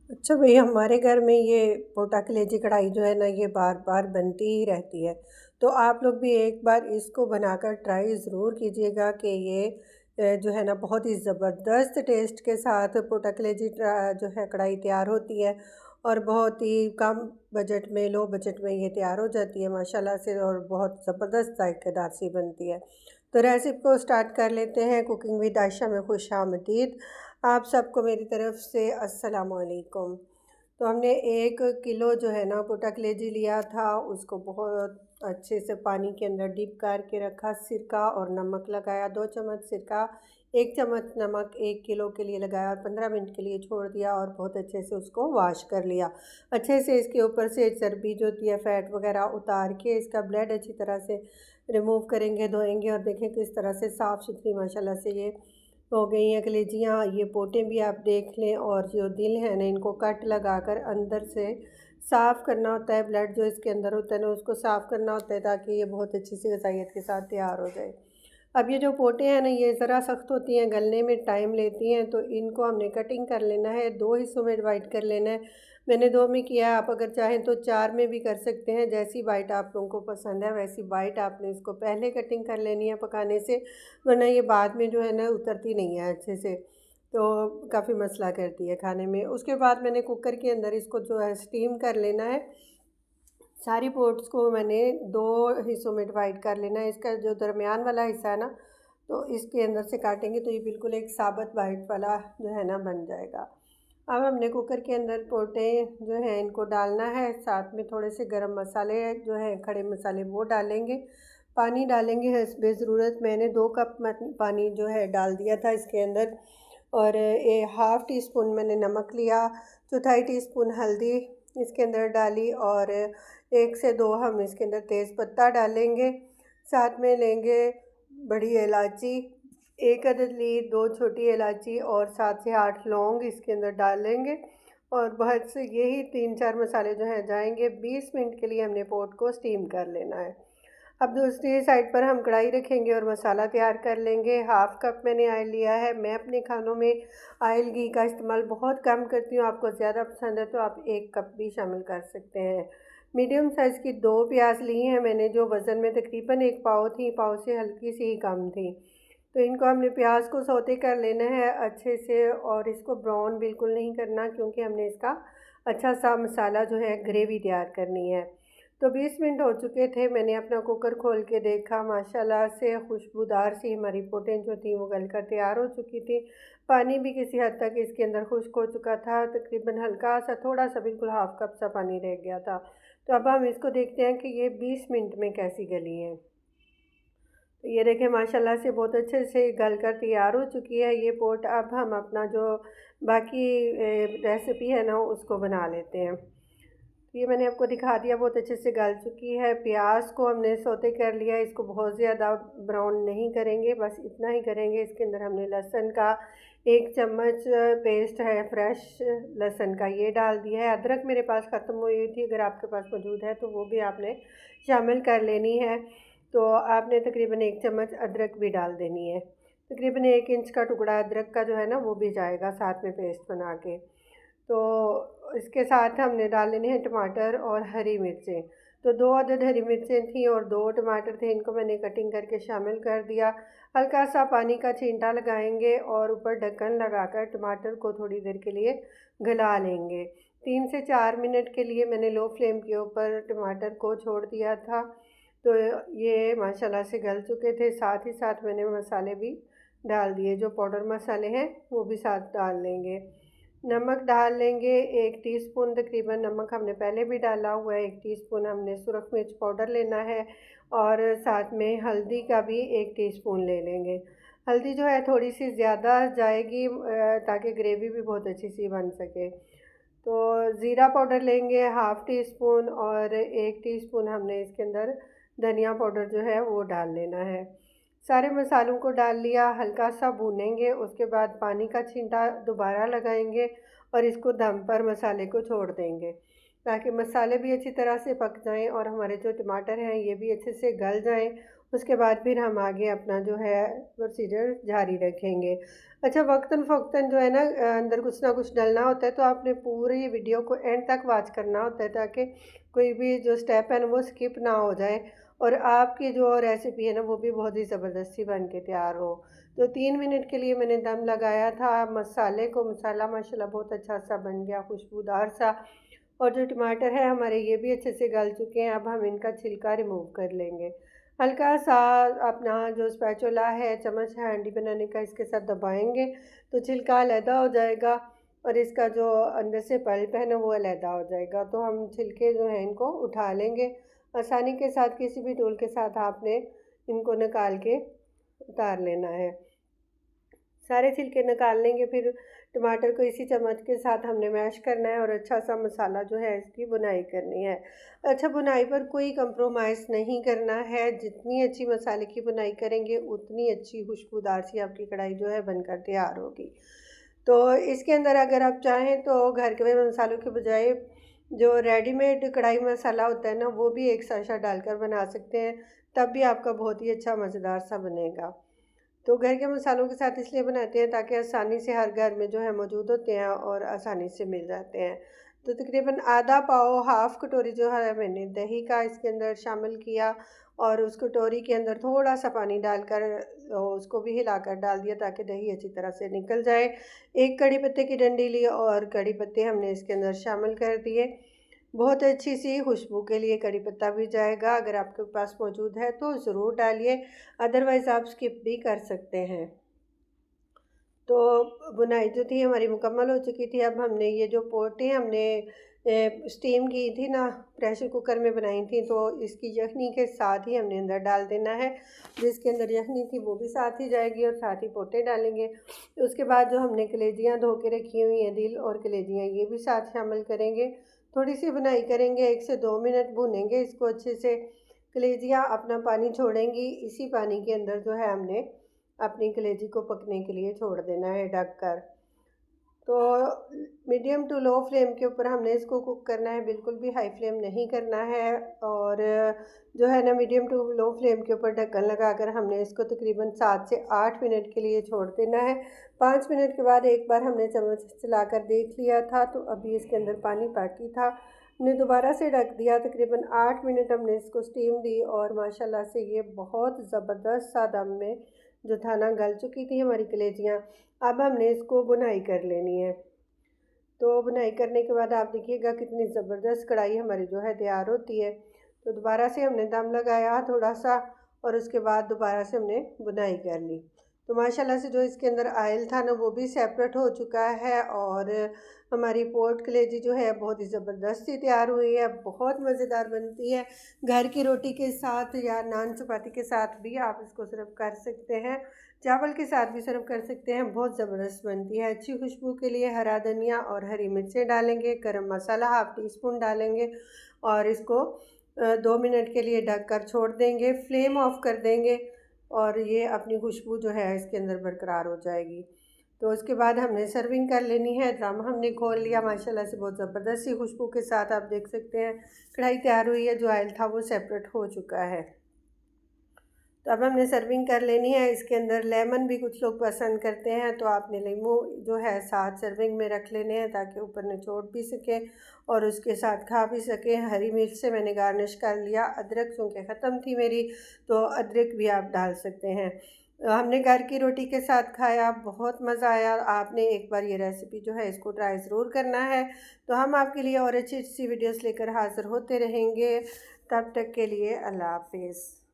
अच्छा भई हमारे घर में ये पोटा कलेजी कढ़ाई जो है ना ये बार बार बनती ही रहती है। तो आप लोग भी एक बार इसको बनाकर ट्राई ज़रूर कीजिएगा कि ये जो है ना बहुत ही ज़बरदस्त टेस्ट के साथ पोटा कलेजी जो है कढ़ाई तैयार होती है और बहुत ही कम बजट में लो बजट में ये तैयार हो जाती है माशाल्लाह से और बहुत ज़बरदस्त जायकेदार सी बनती है। तो रेसिपी को स्टार्ट कर लेते हैं। कुकिंग विद आयशा में खुशामदीद। आप सबको मेरी तरफ से अस्सलाम वालेकुम। तो हमने 1 किलो जो है ना पोटा कलेजी लिया था, उसको बहुत अच्छे से पानी के अंदर डिप करके रखा, सिरका और नमक लगाया, 2 चम्मच सिरका, 1 चम्मच नमक 1 किलो के लिए लगाया और 15 मिनट के लिए छोड़ दिया और बहुत अच्छे से उसको वॉश कर लिया। अच्छे से इसके ऊपर से चर्बी जो होती है, फ़ैट वगैरह उतार के इसका ब्लड अच्छी तरह से रिमूव करेंगे, धोएँगे और देखें किस तरह से साफ़-सुथरी माशाल्लाह से ये हो गई हैं कलेजियाँ। ये पोटे भी आप देख लें और जो दिल है ना इनको कट लगाकर अंदर से साफ़ करना होता है, ब्लड जो इसके अंदर होता है ना उसको साफ़ करना होता है ताकि ये बहुत अच्छी सी गज़ाइयत के साथ तैयार हो जाए। अब ये जो पोटे हैं ना ये ज़रा सख्त होती हैं, गलने में टाइम लेती हैं, तो इनको हमने कटिंग कर लेना है, 2 हिस्सों में डिवाइड कर लेना है। मैंने 2 में किया है, आप अगर चाहें तो 4 में भी कर सकते हैं, जैसी बाइट आप लोगों को पसंद है वैसी बाइट आपने इसको पहले कटिंग कर लेनी है पकाने से, वरना ये बाद में जो है ना उतरती नहीं है अच्छे से, तो काफ़ी मसला करती है खाने में। उसके बाद मैंने कुकर के अंदर इसको जो है स्टीम कर लेना है। सारी पोट्स को मैंने 2 हिस्सों में डिवाइड कर लेना है। इसका जो दरमियान वाला हिस्सा है ना, तो इसके अंदर से काटेंगे तो ये बिल्कुल एक साबुत वाइट वाला जो है ना बन जाएगा। अब हमने कुकर के अंदर पोटे जो हैं इनको डालना है, साथ में थोड़े से गरम मसाले जो हैं खड़े मसाले वो डालेंगे, पानी डालेंगे हस्बे ज़रूरत। मैंने 2 कप पानी जो है डाल दिया था इसके अंदर और हाफ़ टी स्पून मैंने नमक लिया, चौथाई टीस्पून हल्दी इसके अंदर डाली और 1 से 2 हम इसके अंदर तेज़ पत्ता डालेंगे। साथ में लेंगे बड़ी इलायची 1 अदद ली, 2 छोटी इलायची और 7 से 8 लौंग इसके अंदर डालेंगे और बहुत से यही 3-4 मसाले जो हैं जाएंगे। 20 मिनट के लिए हमने पोट को स्टीम कर लेना है। अब दूसरी साइड पर हम कढ़ाई रखेंगे और मसाला तैयार कर लेंगे। हाफ़ कप मैंने ऑयल लिया है। मैं अपने खानों में ऑयल घी का इस्तेमाल बहुत कम करती हूँ, आपको ज़्यादा पसंद है तो आप 1 कप भी शामिल कर सकते हैं। मीडियम साइज़ की 2 प्याज ली हैं मैंने, जो वज़न में तकरीबन 1 पाव थी, पाव से हल्की सी ही कम थी। तो इनको हमने प्याज को सौते कर लेना है अच्छे से और इसको ब्राउन बिल्कुल नहीं करना, क्योंकि हमने इसका अच्छा सा मसाला जो है ग्रेवी तैयार करनी है। तो 20 मिनट हो चुके थे, मैंने अपना कुकर खोल के देखा, माशाल्लाह से खुशबूदार सी हमारी पोटें जो थी वो गल कर तैयार हो चुकी थी। पानी भी किसी हद तक इसके अंदर खुश्क हो चुका था, तकरीबन हल्का सा थोड़ा सा बिल्कुल हाफ़ कप सा पानी रह गया था। तो अब हम इसको देखते हैं कि ये 20 मिनट में कैसी गली है। तो ये देखें माशाल्लाह से बहुत अच्छे से गल कर तैयार हो चुकी है ये पोट। अब हम अपना जो बाकी रेसिपी है ना उसको बना लेते हैं। तो ये मैंने आपको दिखा दिया, बहुत अच्छे से गल चुकी है। प्याज को हमने सौते कर लिया, इसको बहुत ज़्यादा ब्राउन नहीं करेंगे, बस इतना ही करेंगे। इसके अंदर हमने लहसुन का 1 चम्मच पेस्ट है फ्रेश लहसुन का, ये डाल दिया है। अदरक मेरे पास ख़त्म हुई हुई थी, अगर आपके पास मौजूद है तो वो भी आपने शामिल कर लेनी है। तो आपने तकरीबन 1 चम्मच अदरक भी डाल देनी है। तकरीबन 1 इंच का टुकड़ा अदरक का जो है ना वो भी जाएगा साथ में पेस्ट बना के। तो इसके साथ हमने डाल लेने हैं टमाटर और हरी मिर्चें। तो 2 अदद हरी मिर्चें थी और 2 टमाटर थे, इनको मैंने कटिंग करके शामिल कर दिया। हल्का सा पानी का छींटा लगाएंगे और ऊपर ढक्कन लगाकर टमाटर को थोड़ी देर के लिए गला लेंगे। 3 से 4 मिनट के लिए मैंने लो फ्लेम के ऊपर टमाटर को छोड़ दिया था। तो ये माशाल्लाह से गल चुके थे। साथ ही साथ मैंने मसाले भी डाल दिए, जो पाउडर मसाले हैं वो भी साथ डाल लेंगे। नमक डाल लेंगे 1 टीस्पून, तकरीबन नमक हमने पहले भी डाला हुआ है। 1 टीस्पून हमने सुरख मिर्च पाउडर लेना है और साथ में हल्दी का भी 1 टीस्पून ले लेंगे। हल्दी जो है थोड़ी सी ज़्यादा जाएगी ताकि ग्रेवी भी बहुत अच्छी सी बन सके। तो ज़ीरा पाउडर लेंगे हाफ़ टी स्पून और 1 टीस्पून हमने इसके अंदर धनिया पाउडर जो है वो डाल लेना है। सारे मसालों को डाल लिया, हल्का सा भूनेंगे, उसके बाद पानी का छींटा दोबारा लगाएंगे और इसको दम पर मसाले को छोड़ देंगे ताकि मसाले भी अच्छी तरह से पक जाएं और हमारे जो टमाटर हैं ये भी अच्छे से गल जाएं उसके बाद फिर हम आगे अपना जो है प्रोसीजर जारी रखेंगे। अच्छा, वक्तन फ़ौक्तन जो है ना अंदर कुछ ना कुछ डलना होता है, तो आपने पूरी वीडियो को एंड तक वॉच करना होता है ताकि कोई भी जो स्टेप है ना वो स्किप ना हो जाए और आपकी जो रेसिपी है ना वो भी बहुत ही ज़बरदस्ती बन के तैयार हो। तो 3 मिनट के लिए मैंने दम लगाया था मसाले को। मसाला माशाल्लाह बहुत अच्छा सा बन गया, खुशबूदार सा। और जो टमाटर है हमारे ये भी अच्छे से गल चुके हैं। अब हम इनका छिलका रिमूव कर लेंगे। हल्का सा अपना जो स्पैचुला है, चम्मच है हैंडी बनाने का, इसके साथ दबाएंगे तो छिलका अलहदा हो जाएगा और इसका जो अंदर से पल्प है ना वो अलहदा हो जाएगा। तो हम छिलके जो हैं इनको उठा लेंगे आसानी के साथ। किसी भी टूल के साथ आपने इनको निकाल के उतार लेना है। सारे छिलके निकाल लेंगे। फिर टमाटर को इसी चम्मच के साथ हमने मैश करना है और अच्छा सा मसाला जो है इसकी बुनाई करनी है। अच्छा, बुनाई पर कोई कंप्रोमाइज़ नहीं करना है। जितनी अच्छी मसाले की बुनाई करेंगे उतनी अच्छी खुशबूदार सी आपकी कढ़ाई जो है बनकर तैयार होगी। तो इसके अंदर अगर आप चाहें तो घर के मसालों के बजाय जो रेडीमेड कढ़ाई मसाला होता है ना वो भी एक साशा डालकर बना सकते हैं, तब भी आपका बहुत ही अच्छा मज़ेदार सा बनेगा। तो घर के मसालों के साथ इसलिए बनाते हैं ताकि आसानी से हर घर में जो है मौजूद होते हैं और आसानी से मिल जाते हैं। तो तकरीबन आधा पाव, हाफ़ कटोरी जो है मैंने दही का इसके अंदर शामिल किया और उस कटोरी के अंदर थोड़ा सा पानी डालकर उसको भी हिलाकर डाल दिया ताकि दही अच्छी तरह से निकल जाए। एक कड़ी पत्ते की डंडी ली और कड़ी पत्ते हमने इसके अंदर शामिल कर दिए। बहुत अच्छी सी खुशबू के लिए कड़ी पत्ता भी जाएगा। अगर आपके पास मौजूद है तो ज़रूर डालिए, अदरवाइज़ आप स्किप भी कर सकते हैं। तो बुनाई जो थी हमारी मुकम्मल हो चुकी थी। अब हमने ये जो पोटें हमने स्टीम की थी ना, प्रेशर कुकर में बनाई थी, तो इसकी यखनी के साथ ही हमने अंदर डाल देना है। जिसके अंदर यखनी थी वो भी साथ ही जाएगी और साथ ही पोटे डालेंगे। उसके बाद जो हमने कलेजियाँ धो के रखी हुई हैं, दिल और कलेजियाँ, ये भी साथ शामिल करेंगे। थोड़ी सी बुनाई करेंगे, 1 से 2 मिनट भूनेंगे इसको अच्छे से। कलेजियाँ अपना पानी छोड़ेंगी। इसी पानी के अंदर जो है हमने अपनी कलेजी को पकने के लिए छोड़ देना है ढक कर। तो मीडियम टू लो फ्लेम के ऊपर हमने इसको कुक करना है, बिल्कुल भी हाई फ्लेम नहीं करना है। और जो है ना मीडियम टू लो फ्लेम के ऊपर ढक्कन लगाकर हमने इसको तकरीबन 7 से 8 मिनट के लिए छोड़ देना है। 5 मिनट के बाद एक बार हमने चम्मच चलाकर देख लिया था तो अभी इसके अंदर पानी बाकी था। हमने दोबारा से ढक दिया। तकरीबन 8 मिनट हमने इसको स्टीम दी और माशाल्लाह से ये बहुत ज़बरदस्त सा दम में जो था ना गल चुकी थी हमारी कलेजियाँ। अब हमने इसको बुनाई कर लेनी है। तो बुनाई करने के बाद आप देखिएगा कितनी ज़बरदस्त कढ़ाई हमारी जो है तैयार होती है। तो दोबारा से हमने दम लगाया थोड़ा सा और उसके बाद दोबारा से हमने बुनाई कर ली। तो माशाल्लाह से जो इसके अंदर आयल था ना वो भी सेपरेट हो चुका है और हमारी पोर्ट कलेजी जो है बहुत ही ज़बरदस्त सी तैयार हुई है। बहुत मज़ेदार बनती है। घर की रोटी के साथ या नान चपाती के साथ भी आप इसको सर्व कर सकते हैं, चावल के साथ भी सर्व कर सकते हैं। बहुत ज़बरदस्त बनती है। अच्छी खुशबू के लिए हरा धनिया और हरी मिर्चें डालेंगे, गरम मसाला हाफ़ टी स्पून डालेंगे और इसको 2 मिनट के लिए ढक कर छोड़ देंगे। फ्लेम ऑफ कर देंगे और ये अपनी खुशबू जो है इसके अंदर बरकरार हो जाएगी। तो उसके बाद हमने सर्विंग कर लेनी है। ड्रम हमने खोल लिया, माशाल्लाह से बहुत ज़बरदस्त सी खुशबू के साथ आप देख सकते हैं कढ़ाई तैयार हुई है। जो ऑयल था वो सेपरेट हो चुका है। तो अब हमने सर्विंग कर लेनी है। इसके अंदर लेमन भी कुछ लोग पसंद करते हैं तो आपने नींबू जो है साथ सर्विंग में रख लेने हैं ताकि ऊपर निचोड़ भी सके और उसके साथ खा भी सके। हरी मिर्च से मैंने गार्निश कर लिया। अदरक चूँकि ख़त्म थी मेरी तो अदरक भी आप डाल सकते हैं। हमने घर की रोटी के साथ खाया, बहुत मज़ा आया। आपने एक बार ये रेसिपी जो है इसको ट्राई ज़रूर करना है। तो हम आपके लिए और अच्छी अच्छी वीडियोज़ लेकर हाज़िर होते रहेंगे। तब तक के लिए अल्लाह हाफ़िज़।